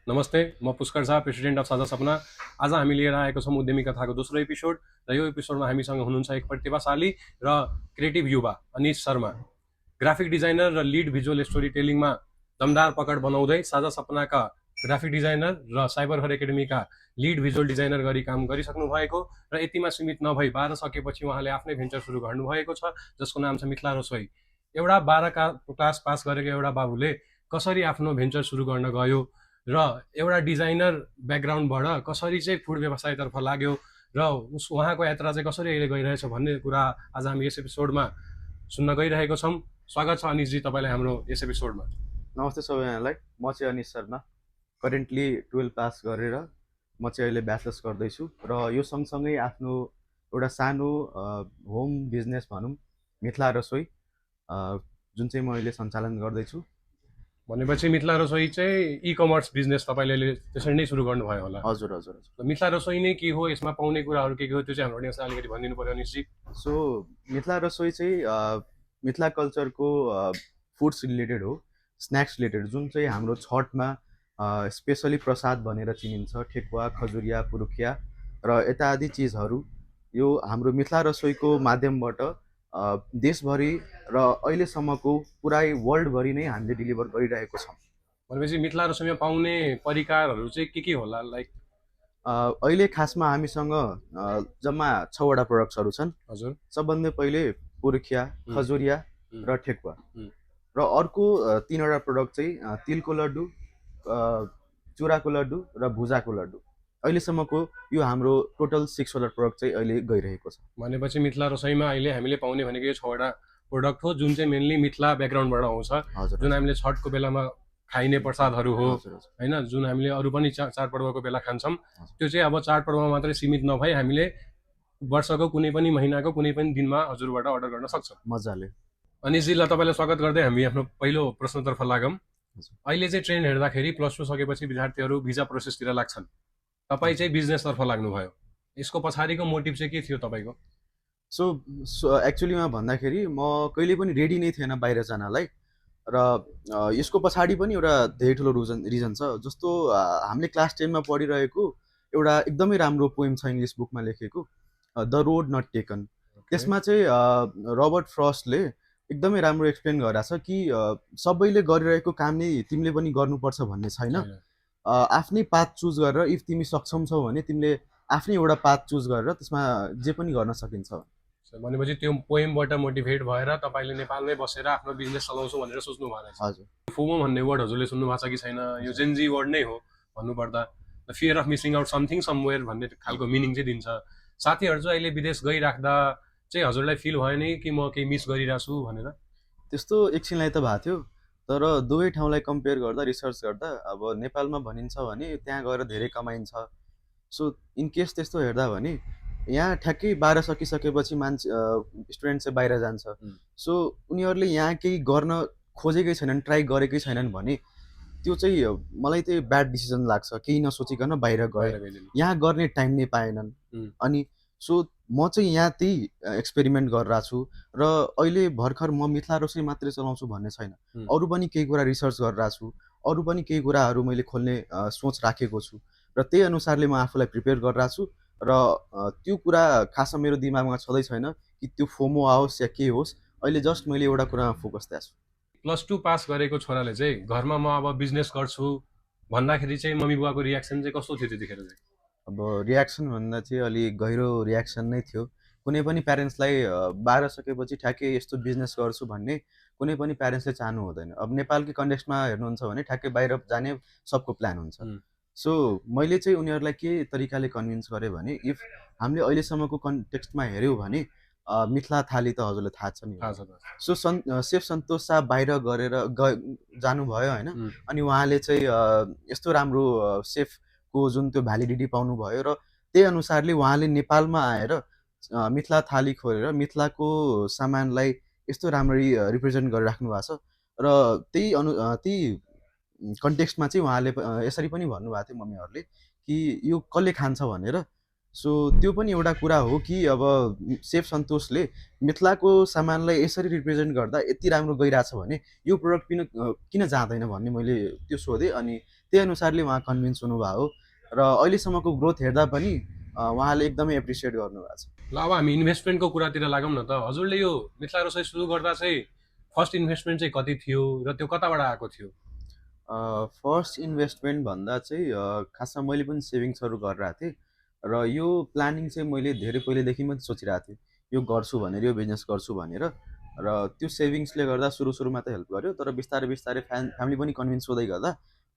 नमस्ते, म Pushkar Jha, president of साझा सपना। आज हामी लिएर आएको छौँ उद्यमी कथाको दोस्रो एपिसोड र यो एपिसोडमा हामीसँग हुनुहुन्छ एक प्रतिभाशाली र क्रिएटिभ युवा अनिश शर्मा, ग्राफिक डिजाइनर र लिड भिजुअल स्टोरी टेलिङमा दमदार पकड बनाउँदै साझा सपनाका ग्राफिक डिजाइनर र साइबर हर एकाडेमीका लिड भिजुअल डिजाइनर गरी काम गरिसक्नु भएको र यतिमा सीमित नभई 12 सकेपछि उहाँले आफ्नै भेन्चर सुरु गर्नुभएको छ जसको नाम छ मिथिला रसोई। एउटा 12 क्लास पास गरेको एउटा बाबुले कसरी आफ्नो भेन्चर सुरु गर्न गयो र एउटा डिजाइनर ब्याकग्राउन्डबाट कसरी चाहिँ फुड व्यवसायतर्फ लाग्यो र उहाँको यात्रा चाहिँ कसरी अहिले गइरहेछ भन्ने कुरा आज हामी यस एपिसोडमा सुन्न गइरहेको छौँ। स्वागत छ अनिशजी तपाईँलाई हाम्रो यस एपिसोडमा। नमस्ते सबैजनालाई। म चाहिँ अनिश शर्मा, करेन्टली 12 पास गरेर म चाहिँ अहिले ब्याचलर्स गर्दैछु र यो सँगसँगै आफ्नो एउटा सानो होम बिजनेस भनौँ मिथिला रसोई जुन चाहिँ म अहिले सञ्चालन गर्दैछु। भनेपछि मिथिला रसोई चाहिँ इ कमर्स बिजनेस तपाईँले त्यसरी नै सुरु गर्नुभयो होला? हजुर हजुर हजुर। मिथिला रसोई नै के हो, यसमा पाउने कुराहरू के हो, त्यो चाहिँ हाम्रो अडियन्सलाई अलिकति भनिदिनु पर्यो अनिशजी। सो मिथिला रसोई चाहिँ मिथिला कल्चरको फुड्स रिलेटेड हो, स्न्याक्स रिलेटेड, जुन चाहिँ हाम्रो छठमा स्पेसली प्रसाद भनेर चिनिन्छ। ठेकुवा, खजुरिया, पुरुखिया र यता आदि चिजहरू यो हाम्रो मिथिला रसोईको माध्यमबाट देशभरि र अहिलेसम्मको पुरै वर्ल्डभरि नै हामीले डेलिभर गरिरहेको छौँ। भनेपछि मिथिला रसोईमा पाउने परिकारहरू चाहिँ के होला? लाइक अहिले खासमा हामीसँग जम्मा 6वटा प्रडक्ट्सहरू छन्। हजुर। सबभन्दा पहिले पुरुखिया, खजुरिया र ठेकुवा र अर्को 3वटा प्रडक्ट चाहिँ तिलको लड्डु, चुराको लड्डु र भुजाको लड्डु। अहिलेसम्मको यो हाम्रो टोटल 6वटा प्रडक्ट चाहिँ अहिले गइरहेको छ। भनेपछि मिथिला रसोईमा अहिले हामीले पाउने भनेको यो 6वटा प्रोडक्ट हो जुन चाहिँ मेनली मिथिला ब्याकग्राउन्डबाट आउँछ, जुन हामीले छठको बेलामा खाइने प्रसादहरू हो होइन, जुन हामीले अरू पनि चाडपर्वको बेला खान्छौँ। त्यो चाहिँ अब चाडपर्वमा मात्रै सीमित नभई हामीले वर्षको कुनै पनि महिनाको कुनै पनि दिनमा हजुरबाट अर्डर गर्न सक्छौँ। मजाले। अनिशजीलाई तपाईँलाई स्वागत गर्दै हामी आफ्नो पहिलो प्रश्नतर्फ लागौँ। अहिले चाहिँ ट्रेन्ड हेर्दाखेरि +2 सकेपछि विद्यार्थीहरू भिजा प्रोसेसतिर लाग्छन्, तपाईँ चाहिँ बिजनेसतर्फ लाग्नुभयो, यसको पछाडिको मोटिभ चाहिँ के थियो तपाईँको? सो एक्चुअलीमा भन्दाखेरि म कहिले पनि रेडी नै थिएन बाहिर जानलाई र यसको पछाडि पनि एउटा धेरै ठुलो रिजन छ। जस्तो हामीले क्लास 10मा पढिरहेको एउटा एकदमै राम्रो पोएम छ इङ्ग्लिस बुकमा लेखेको, द रोड नट टेकन। त्यसमा चाहिँ रबर्ट फ्रस्टले एकदमै राम्रो एक्सप्लेन गरेको छ कि सबैले गरिरहेको काम नै तिमीले पनि गर्नुपर्छ भन्ने छैन। आफ्नै पाथ चुज गरेर इफ तिमी सक्षम छौ भने तिमीले आफ्नै एउटा पाथ चुज गरेर त्यसमा जे पनि गर्न सकिन्छ। भनेपछि त्यो पोएमबाट मोटिभेट भएर तपाईँले नेपालमै बसेर आफ्नो बिजनेस चलाउँछु भनेर सोच्नु भएको रहेछ। हजुर। फोमो भन्ने वर्ड हजुरले सुन्नु भएको छ कि छैन? यो जेनजी वर्ड नै हो भन्नुपर्दा, the fear of missing out something somewhere भन्ने खालको मिनिङ चाहिँ दिन्छ। साथीहरू चाहिँ अहिले विदेश गइराख्दा चाहिँ हजुरलाई फिल भयो नि कि म केही मिस गरिरहेको छु भनेर? त्यस्तो एकछिनलाई त भएको थियो, तर दुवै ठाउँलाई कम्पेयर गर्दा रिसर्च गर्दा अब नेपालमा भनिन्छ भने त्यहाँ गएर धेरै कमाइन्छ। सो इन केस त्यस्तो हेर्दा भने यहाँ ठ्याक्कै 12 सकिसकेपछि मान्छे स्टुडेन्ट चाहिँ बाहिर जान्छ। सो उनीहरूले यहाँ केही गर्न खोजेकै छैनन्, ट्राई गरेकै छैनन् भने त्यो चाहिँ मलाई चाहिँ ब्याड डिसिजन लाग्छ। केही नसोचिकन बाहिर गए, यहाँ गर्ने टाइम नै पाएनन्। अनि सो म चाहिँ यहाँ त्यही एक्सपेरिमेन्ट गरिरहेको छु र अहिले भर्खर म मिथिला रसोई मात्रै चलाउँछु भन्ने छैन, अरू पनि केही कुरा रिसर्च गरिरहेको छु, अरू पनि केही कुराहरू मैले खोल्ने सोच राखेको छु र त्यही अनुसारले म आफूलाई प्रिपेयर गरिरहेको छु र त्यो कुरा खासमा मेरो दिमागमा छँदै छैन कि त्यो फोमो आओस् या के होस्। अहिले जस्ट मैले एउटा कुरामा फोकस दिएको छु। +2 पास गरेको छोराले चाहिँ घरमा म अब बिजनेस गर्छु भन्दाखेरि चाहिँ मम्मी बुवाको रियाक्सन चाहिँ कस्तो थियो त्यतिखेर चाहिँ? अब रियाक्सन भन्दा चाहिँ अलिक गहिरो रियाक्सन नै थियो। कुनै पनि प्यारेन्ट्सलाई 12 सकेपछि ठ्याक्कै यस्तो बिजनेस गर्छु भन्ने कुनै पनि प्यारेन्ट्सले चाहनु हुँदैन। अब नेपालकै कन्टेक्स्टमा हेर्नुहुन्छ भने ठ्याक्कै बाहिर जाने सबको प्लान हुन्छ। सो मैले चाहिँ उनीहरूलाई के तरिकाले कन्भिन्स गरेँ भने इफ हामीले अहिलेसम्मको कन्टेक्स्टमा हेऱ्यौँ भने मिथिला थाली त हजुरलाई थाहा छ नि। सो सेफ सन्तोष शाह बाहिर गरेर जानुभयो होइन, अनि उहाँले चाहिँ यस्तो राम्रो सेफको जुन त्यो भ्यालिडिटी पाउनुभयो र त्यही अनुसारले उहाँले नेपालमा आएर मिथिला थाली खोलेर मिथिलाको सामानलाई यस्तो राम्ररी रिप्रेजेन्ट गरिराख्नु भएको छ र त्यही कन्टेक्स्टमा चाहिँ उहाँले यसरी पनि भन्नुभएको थियो मम्मीहरूले कि यो कसले खान्छ भनेर। सो त्यो पनि एउटा कुरा हो कि अब सेफ सन्तोषले मिथिलाको सामानलाई यसरी रिप्रेजेन्ट गर्दा यति राम्रो गइरहेछ भने यो प्रडक्ट किन जाँदैन भन्ने मैले त्यो सोधेँ। अनि त्यही अनुसारले उहाँ कन्भिन्स हुनुभयो र अहिलेसम्मको ग्रोथ हेर्दा पनि उहाँले एकदमै एप्रिसिएट गर्नुभएको छ। ल अब हामी इन्भेस्टमेन्टको कुरातिर लागौँ न त। हजुरले यो मिथिला रसोई सुरु गर्दा चाहिँ फर्स्ट इन्भेस्टमेन्ट चाहिँ कति थियो र त्यो कताबाट आएको थियो? फर्स्ट इन्भेस्टमेन्ट भन्दा चाहिँ खासमा मैले पनि सेभिङ्सहरू गरिरहेको थिएँ र यो प्लानिङ चाहिँ मैले धेरै पहिलेदेखि पनि सोचिरहेको थिएँ, यो गर्छु भनेर, यो बिजनेस गर्छु भनेर। र त्यो सेभिङ्सले गर्दा सुरुमा त हेल्प गर्यो, तर बिस्तारै बिस्तारै फ्यामिली पनि कन्भिन्स हुँदै गर्दा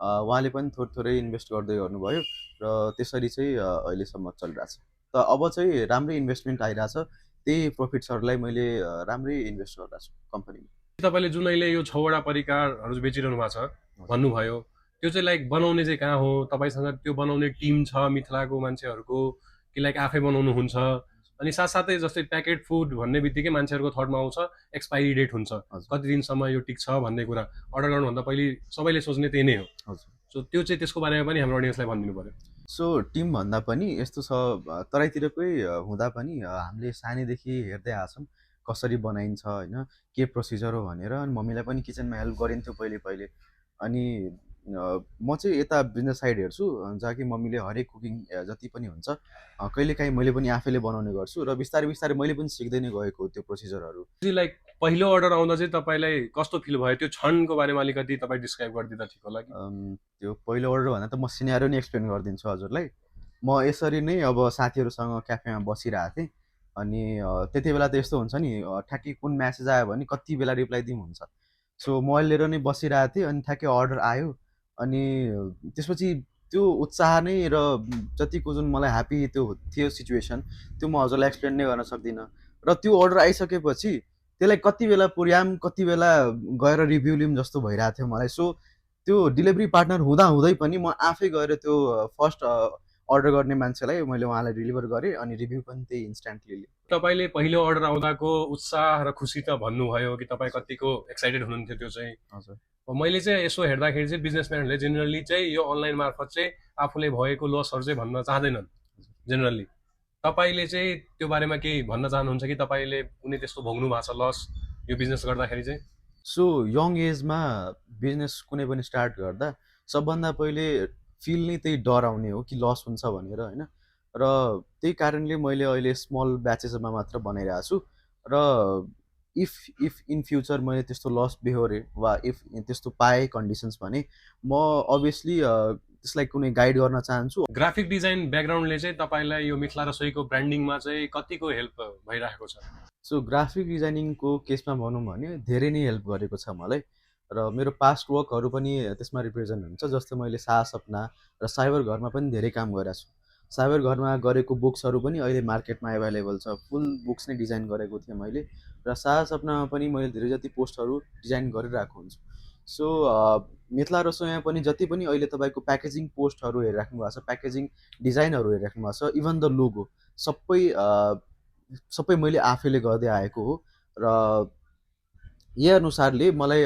उहाँले पनि थोरै इन्भेस्ट गर्दै गर्नुभयो र त्यसरी चाहिँ अहिलेसम्म चलिरहेछ। त अब चाहिँ राम्रै इन्भेस्टमेन्ट आइरहेछ, त्यही प्रफिट्सहरूलाई मैले राम्रै इन्भेस्ट गरिरहेको छु कम्पनीमा। तपाईँले जुन अहिले यो 6वटा परिकारहरू बेचिरहनु भएको छ भन्नुभयो, त्यो चाहिँ लाइक बनाउने चाहिँ कहाँ हो? तपाईँसँग त्यो बनाउने टिम छ मिथिलाको मान्छेहरूको कि लाइक आफै बनाउनुहुन्छ? अनि साथसाथै जस्तै प्याकेट फुड भन्ने बित्तिकै मान्छेहरूको थटमा आउँछ एक्सपायरी डेट हुन्छ, कति दिनसम्म यो टिक्छ भन्ने कुरा। अर्डर गर्नुभन्दा पहिले सबैले सोच्ने त्यही नै हो। सो त्यो चाहिँ त्यसको बारेमा पनि हाम्रो अडियन्सलाई भनिदिनु पर्यो। सो टिम भन्दा पनि यस्तो छ, तराईतिरकै हुँदा पनि हामीले सानैदेखि हेर्दै आएको छौँ कसरी बनाइन्छ होइन, के प्रोसिजर हो भनेर। अनि मम्मीलाई पनि किचनमा हेल्प गरिन्थ्यो पहिले। अनि म चाहिँ यता बिजनेस साइड हेर्छु, जहाँ कि मम्मीले हरेक कुकिङ जति पनि हुन्छ कहिलेकाहीँ मैले पनि आफैले बनाउने गर्छु र बिस्तारै बिस्तारै मैले पनि सिक्दै नै गएको त्यो प्रोसिजरहरू। लाइक पहिलो अर्डर आउँदा चाहिँ तपाईँलाई कस्तो फिल भयो? त्यो क्षणको बारेमा अलिकति तपाईँ डिस्क्राइब गरिदिँदा ठिक होला कि? त्यो पहिलो अर्डर भन्दा त म सिनेरियो नै एक्सप्लेन गरिदिन्छु हजुरलाई। म यसरी नै अब साथीहरूसँग क्याफेमा बसिरहेको थिएँ, अनि त्यति बेला त यस्तो हुन्छ नि, ठ्याक्कै कुन म्यासेज आयो भने कति बेला रिप्लाई दिउँ हुन्छ। सो मोबाइल लिएर नै बसिरहेको थिएँ, अनि ठ्याक्कै अर्डर आयो। अनि त्यसपछि त्यो उत्साह नै र जतिको जुन मलाई ह्याप्पी त्यो थियो सिचुएसन, त्यो म हजुरलाई एक्सप्लेन नै गर्न सक्दिनँ। र त्यो अर्डर आइसकेपछि त्यसलाई कति बेला पुर्याम, कति बेला गएर रिभ्यू लिउँ जस्तो भइरहेको थियो मलाई। सो त्यो डेलिभरी पार्टनर हुँदै पनि म आफै गएर त्यो फर्स्ट अर्डर गर्ने मान्छेलाई मैले उहाँलाई डेलिभर गरेँ, अनि रिभ्यू पनि त्यही इन्स्ट्यान्टली लिएँ। तपाईँले पहिलो अर्डर आउँदाको उत्साह र खुसी त भन्नुभयो कि तपाईँ कतिको एक्साइटेड हुनुहुन्थ्यो त्यो चाहिँ। हजुर। मैले चाहिँ यसो हेर्दाखेरि चाहिँ बिजनेसम्यानहरूले जेनरली चाहिँ यो अनलाइन मार्फत चाहिँ आफूले भएको लसहरू चाहिँ भन्न चाहँदैनन् जेनरली। तपाईँले चाहिँ त्यो बारेमा केही भन्न चाहनुहुन्छ कि तपाईँले कुनै त्यस्तो भोग्नु भएको छ लस यो बिजनेस गर्दाखेरि चाहिँ? सो यङ एजमा बिजनेस कुनै पनि स्टार्ट गर्दा सबभन्दा पहिले फिल नै त्यही डर आउने हो कि लस हुन्छ भनेर होइन। र त्यही कारणले मैले अहिले स्मल ब्याचेसमा मात्र बनाइरहेको छु। र इफ इन फ्युचर मैले त्यस्तो लस बेहोरेँ वा इफ त्यस्तो पाएँ कन्डिसन्स भने म अभियसली त्यसलाई कुनै गाइड गर्न चाहन्छु। ग्राफिक डिजाइन ब्याकग्राउन्डले चाहिँ तपाईँलाई यो मिथिला रसोईको ब्रान्डिङमा चाहिँ कतिको हेल्प भइरहेको छ? सो ग्राफिक डिजाइनिङको केसमा भनौँ भने धेरै नै हेल्प गरेको छ मलाई, र मेरो पास्ट वर्कहरू पनि त्यसमा रिप्रेजेन्ट हुन्छ। जस्तै मैले सास सपना र साइबर घरमा पनि धेरै काम गरेको छु। साइबर घरमा गरेको बुक्सहरू पनि अहिले मार्केटमा एभाइलेबल छ, फुल बुक्स नै डिजाइन गरेको थिएँ मैले। र सास सपनामा पनि मैले धेरै जति पोस्टहरू डिजाइन गरिरहेको हुन्छु। सो मिथिला रसोईमा पनि जति पनि अहिले तपाईँको प्याकेजिङ पोस्टहरू हेरिराख्नु भएको छ, प्याकेजिङ डिजाइनहरू हेरिराख्नु भएको छ, इभन द लोगो सबै मैले आफैले गर्दै आएको हो। र यही अनुसारले मलाई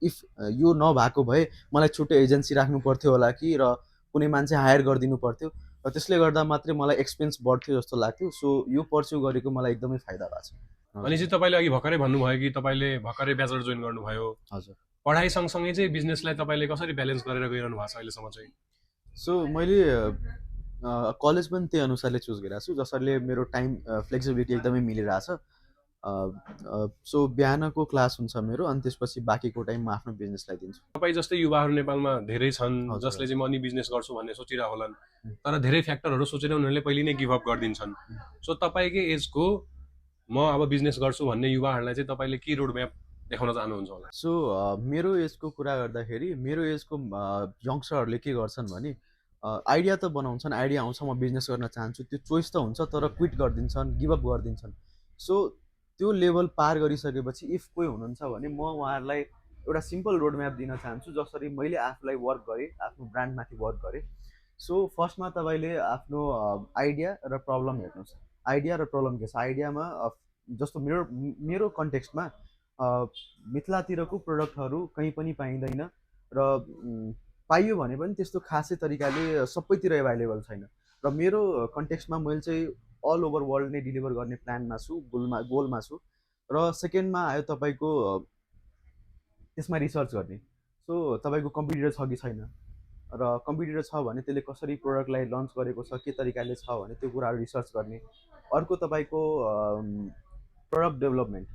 इफ यो नभएको भए मलाई छुट्टै एजेन्सी राख्नु पर्थ्यो होला कि, र कुनै मान्छे हायर गरिदिनु पर्थ्यो, र त्यसले गर्दा मात्रै मलाई एक्सपेन्स बढ्थ्यो जस्तो लाग्थ्यो। सो यो पर्स्यु गरेको मलाई एकदमै फाइदा भएको छ। अनि चाहिँ तपाईँले अघि भर्खरै भन्नुभयो कि तपाईँले भर्खरै ब्याचलर जोइन गर्नुभयो। हजुर। पढाइ सँगसँगै चाहिँ बिजनेसलाई तपाईँले कसरी ब्यालेन्स गरेर गइरहनु भएको छ अहिलेसम्म चाहिँ? सो मैले कलेज पनि त्यही अनुसारले चुज गरिरहेको छु, जसरी मेरो टाइम फ्लेक्सिबिलिटी एकदमै मिलिरहेछ। सो बिहानको क्लास हुन्छ मेरो, अनि त्यसपछि बाँकीको टाइम म आफ्नो बिजनेसलाई दिन्छु। तपाईँ जस्तै युवाहरू नेपालमा धेरै छन् हजुर। जसले चाहिँ म नि बिजनेस गर्छु भन्ने सोचिरहेको होलान्, तर धेरै फ्याक्टरहरू सोचेर उनीहरूले पहिले नै गिभ अप गरिदिन्छन्। सो तपाईँकै एजको म अब बिजनेस गर्छु भन्ने युवाहरूलाई चाहिँ तपाईँले के रोड म्याप देखाउन चाहनुहुन्छ होला? सो मेरो एजको कुरा गर्दाखेरि मेरो एजको यङ्स्टरहरूले के गर्छन् भने आइडिया त बनाउँछन्, आइडिया आउँछ म बिजनेस गर्न चाहन्छु, त्यो चोइस त हुन्छ, तर क्विट गरिदिन्छन्, गिभअप गरिदिन्छन्। सो त्यो लेभल पार गरिसकेपछि इफ कोही हुनुहुन्छ भने म उहाँहरूलाई एउटा सिम्पल रोड म्याप दिन चाहन्छु, जसरी मैले आफूलाई वर्क गरेँ, आफ्नो ब्रान्डमाथि वर्क गरेँ। सो फर्स्टमा तपाईँले आफ्नो आइडिया र प्रब्लम हेर्नुहोस्। आइडिया र प्रब्लम के छ? आइडियामा जस्तो मेरो कन्टेक्स्टमा मिथिलातिरको प्रोडक्टहरू कहीँ पनि पाइँदैन, र पाइयो भने पनि त्यस्तो खासै तरिकाले सबैतिर एभाइलेबल छैन। र मेरो कन्टेक्स्टमा मैले चाहिँ अल ओभर वर्ल्ड नै डेलिभर गर्ने प्लानमा छु, गोलमा छु। र सेकेन्डमा आयो तपाईँको त्यसमा रिसर्च गर्ने। सो तपाईँको कम्पिटिटर छ कि छैन, र कम्पिटिटर छ भने त्यसले कसरी प्रोडक्टलाई लन्च गरेको छ, के तरिकाले छ भने त्यो कुराहरू रिसर्च गर्ने। अर्को तपाईँको प्रोडक्ट डेभलपमेन्ट,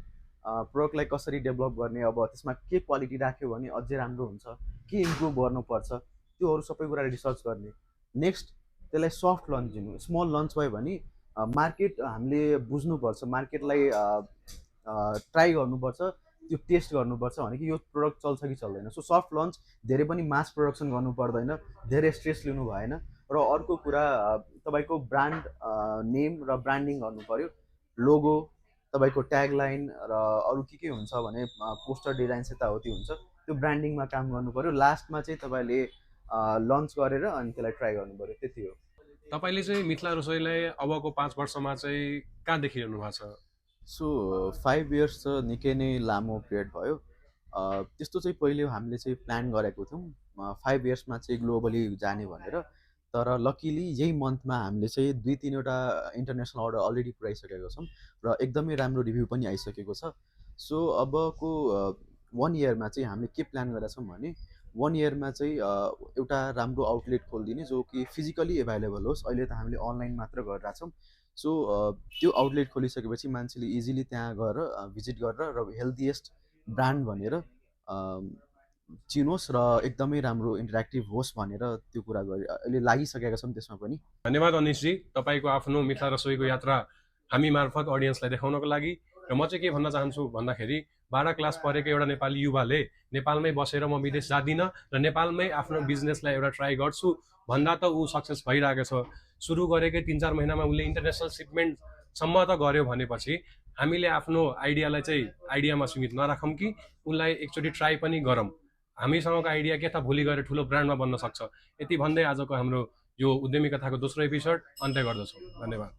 प्रोडक्टलाई कसरी डेभलप गर्ने, अब त्यसमा के क्वालिटी राख्यो भने अझै राम्रो हुन्छ, के इम्प्रुभ गर्नुपर्छ, त्योहरू सबै कुरा रिसर्च गर्ने। नेक्स्ट त्यसलाई सफ्ट लन्च दिनु। स्मल लन्च भयो भने मार्केट हामीले बुझ्नुपर्छ, मार्केटलाई ट्राई गर्नुपर्छ, त्यो टेस्ट गर्नुपर्छ भने कि यो प्रोडक्ट चल्छ कि चल्दैन। सो सफ्ट लन्च, धेरै पनि मास प्रोडक्सन गर्नु पर्दैन, धेरै स्ट्रेस लिनु भएन। र अर्को कुरा तपाईँको ब्रान्ड नेम र ब्रान्डिङ गर्नु पऱ्यो। लोगो, तपाईँको ट्यागलाइन र अरू के हुन्छ भने पोस्टर डिजाइन यताउति हुन्छ, त्यो ब्रान्डिङमा काम गर्नु पऱ्यो। लास्टमा चाहिँ तपाईँले लन्च गरेर अनि त्यसलाई ट्राई गर्नु पऱ्यो, त्यति हो। तपाईँले चाहिँ मिथिला रसोईलाई अबको 5 वर्षमा चाहिँ कहाँ देखिरहनु भएको छ? सो 5 इयर्स त निकै नै लामो पिरियड भयो। त्यस्तो चाहिँ पहिले हामीले चाहिँ प्लान गरेको थियौँ 5 इयर्समा चाहिँ ग्लोबली जाने भनेर। तर लकिली यही मन्थमा हामीले चाहिँ 2-3वटा इन्टरनेसनल अर्डर अलरेडी पुऱ्याइसकेको छौँ र एकदमै राम्रो रिभ्यू पनि आइसकेको छ। सो अबको 1 इयरमा चाहिँ हामीले के प्लान गरेका छौँ भने 1 इयरमा चाहिँ एउटा राम्रो आउटलेट खोलिदिने जो कि फिजिकली एभाइलेबल होस्। अहिले त हामीले अनलाइन मात्र गरिरहेछौँ। सो त्यो आउटलेट खोलिसकेपछि मान्छेले इजिली त्यहाँ गएर भिजिट गरेर र हेल्दिएस्ट ब्रान्ड भनेर चिनोस् र एकदमै राम्रो इन्टरेक्टिभ होस् भनेर त्यो कुरा गरे अहिले लागिसकेका छौँ त्यसमा पनि। धन्यवाद अनिशजी, तपाईँको आफ्नो मिथिला रसोईको यात्रा हामी मार्फत अडियन्सलाई देखाउनको लागि। र म चाहिँ के भन्न चाहन्छु भन्दाखेरि 12 क्लास पढेको एउटा नेपाली युवाले नेपालमै बसेर म विदेश जादिनँ र नेपालमै आफ्नो बिजनेसलाई एउटा ट्राई गर्छु भन्दा त ऊ सक्सेस भइरहेको छ। सुरु गरेकै 3-4 महिनामा उसले इन्टरनेसनल सिपमेन्टसम्म त गर्यो भनेपछि हामीले आफ्नो आइडियालाई चाहिँ आइडियामा सीमित नराखौँ कि उसलाई एकचोटि ट्राई पनि गरौँ। हामीसँगको आइडिया के त भोलि गएर ठुलो ब्रान्डमा बन्न सक्छ। यति भन्दै आजको हाम्रो यो उद्यमी कथाको दोस्रो एपिसोड अन्त्य गर्दछौँ। धन्यवाद।